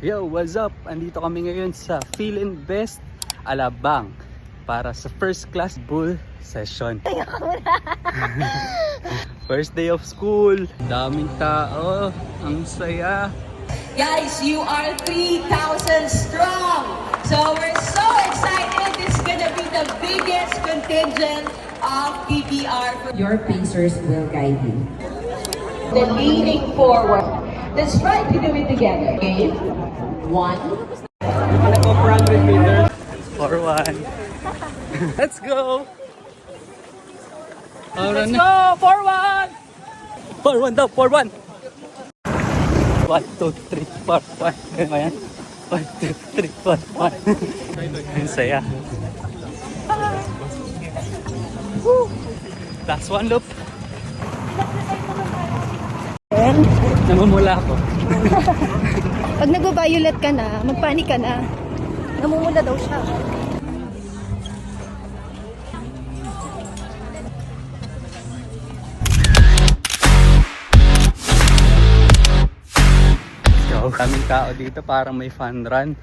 Yo, what's up? Andito kami ngayon sa Philinvest Alabang para sa first class bull session. First day of school. Daming tao. Ang saya. Guys, you are 3,000 strong. So we're so excited. This is gonna be the biggest contingent of PBR. Your pacers will guide you. The leaning forward. Let's try to do it together. Okay? 1. Ano po, 400 meters. 4-1. Let's go! Let's go! 4-1! 4-1 daw! 4-1! 1, 2, 3, 4, 1. Ganun ba yan? 1, 2, 3, 4, 1. Ang saya. Last one loop. Namumula ako. Pag nagbo-violet ka na, magpanik ka na. Namumula daw siya. So, kaming tao dito parang may fun run.